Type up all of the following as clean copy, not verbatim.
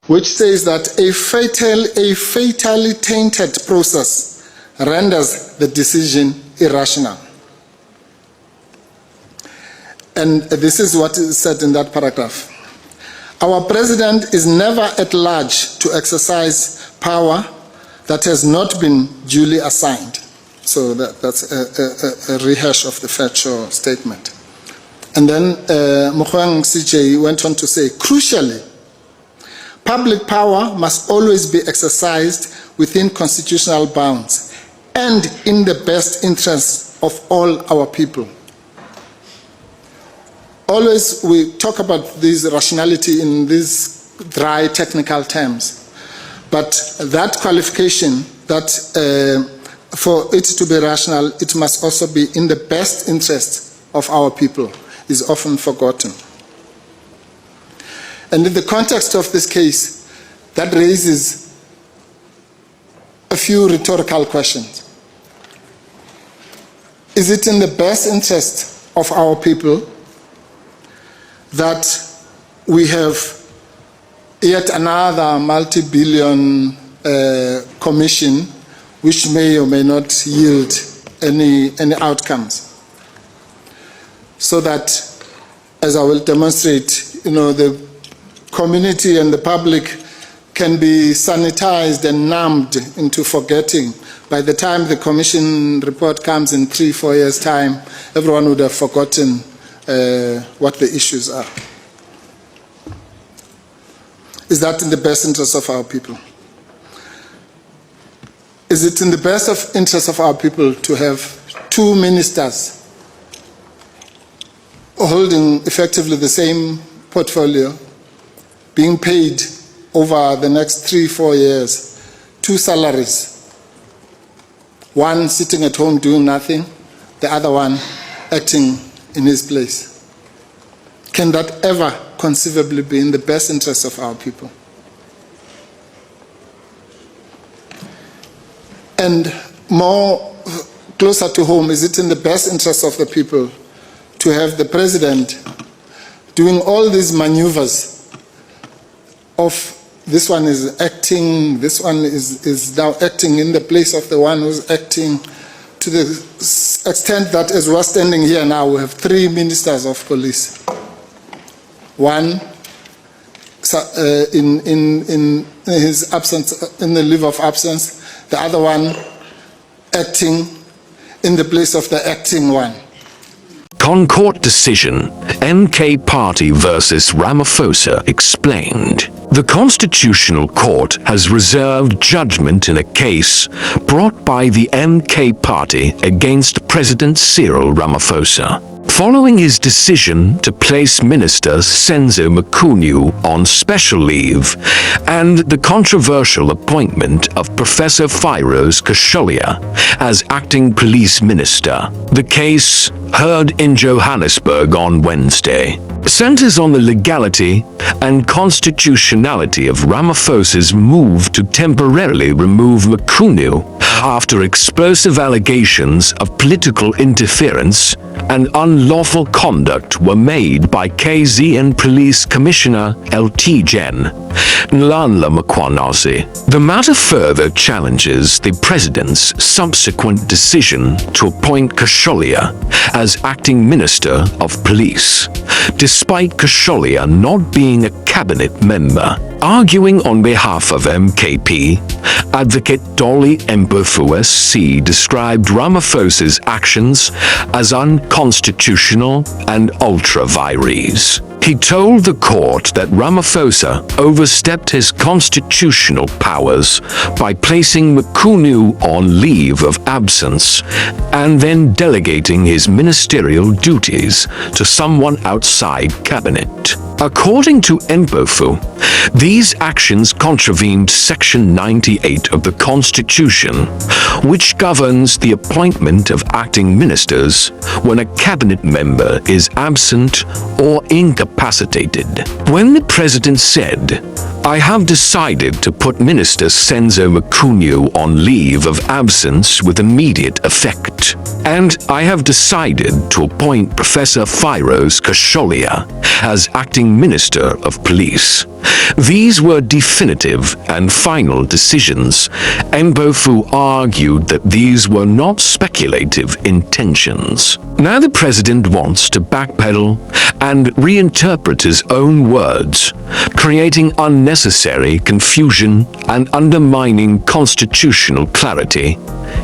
which says that a fatally tainted process renders the decision irrational. And this is what is said in that paragraph. Our president is never at large to exercise power that has not been duly assigned. So that's a rehash of the Fetcho statement. And then Mogoeng CJ went on to say, crucially, public power must always be exercised within constitutional bounds and in the best interests of all our people. Always we talk about this rationality in these dry technical terms, but that qualification that for it to be rational, it must also be in the best interest of our people is often forgotten. And in the context of this case, that raises a few rhetorical questions. Is it in the best interest of our people that we have yet another multi-billion commission which may or may not yield any outcomes? So that, as I will demonstrate, the community and the public can be sanitized and numbed into forgetting. By the time the commission report comes in 3-4 years' time, everyone would have forgotten what the issues are. Is that in the best interest of our people? Is it in the best interest of our people to have 2 ministers holding effectively the same portfolio, being paid over the next 3-4 years, 2 salaries, one sitting at home doing nothing, the other one acting in his place? Can that ever conceivably be in the best interest of our people? And more closer to home, is it in the best interest of the people to have the president doing all these maneuvers of this one is acting, this one is now acting in the place of the one who's acting, to the extent that as we're standing here now, we have 3 ministers of police. One in his absence, in the leave of absence, the other one acting in the place of the acting one. ConCourt decision, NK Party versus Ramaphosa explained. The Constitutional Court has reserved judgment in a case brought by the NK Party against President Cyril Ramaphosa, following his decision to place Minister Senzo Mkhonyu on special leave and the controversial appointment of Professor Phairos Kasholia as acting police minister. The case, heard in Johannesburg on Wednesday, centers on the legality and constitutionality of Ramaphosa's move to temporarily remove Mkhonyu after explosive allegations of political interference and unlawful conduct were made by KZN Police Commissioner LT Gen Nlanhla Mkhwanazi. The matter further challenges the president's subsequent decision to appoint Kasholia as acting minister of police, despite Kasholia not being a cabinet member. Arguing on behalf of MKP, Advocate Dolly Mpofu SC described Ramaphosa's actions as unconstitutional and ultra-vires. He told the court that Ramaphosa overstepped his constitutional powers by placing Mkhonyu on leave of absence and then delegating his ministerial duties to someone outside cabinet. According to Mpofu, these actions contravened Section 98 of the Constitution, which governs the appointment of acting ministers when a cabinet member is absent or incapacitated. When the president said, I have decided to put Minister Senzo Makunyu on leave of absence with immediate effect, and I have decided to appoint Professor Phairos Kasholia as acting Minister of Police. These were definitive and final decisions. Mbofu argued that these were not speculative intentions. Now the president wants to backpedal and reinterpret his own words, creating unnecessary confusion and undermining constitutional clarity,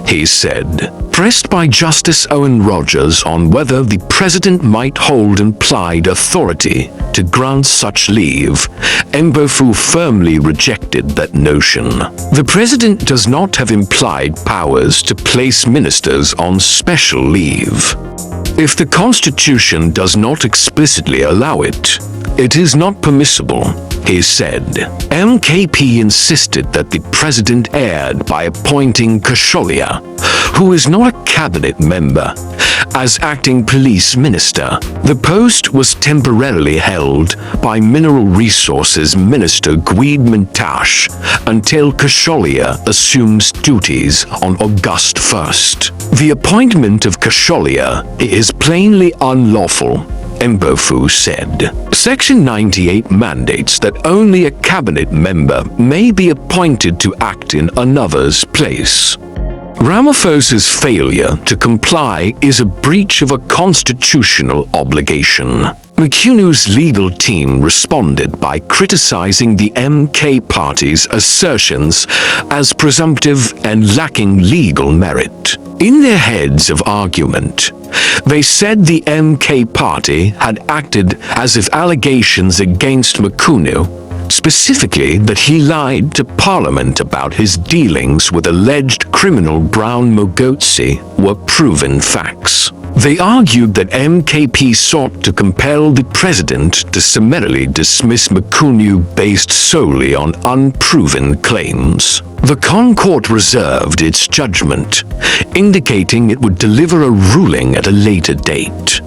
he said. Pressed by Justice Owen Rogers on whether the president might hold implied authority to grant such leave, Mbofu firmly rejected that notion. The president does not have implied powers to place ministers on special leave. If the Constitution does not explicitly allow it, it is not permissible, he said. MKP insisted that the president erred by appointing Kasholia, who is not a cabinet member, as acting police minister. The post was temporarily held by Mineral Resources Minister Guide Mintash until Kasholia assumes duties on August 1st. The appointment of Kasholia is plainly unlawful, Mbofu said. Section 98 mandates that only a cabinet member may be appointed to act in another's place. Ramaphosa's failure to comply is a breach of a constitutional obligation. Makunu's legal team responded by criticizing the MK party's assertions as presumptive and lacking legal merit. In their heads of argument, they said the MK party had acted as if allegations against Makunu, specifically that he lied to Parliament about his dealings with alleged criminal Brown Mogotsi, were proven facts. They argued that MKP sought to compel the president to summarily dismiss Makunu based solely on unproven claims. The ConCourt reserved its judgment, indicating it would deliver a ruling at a later date.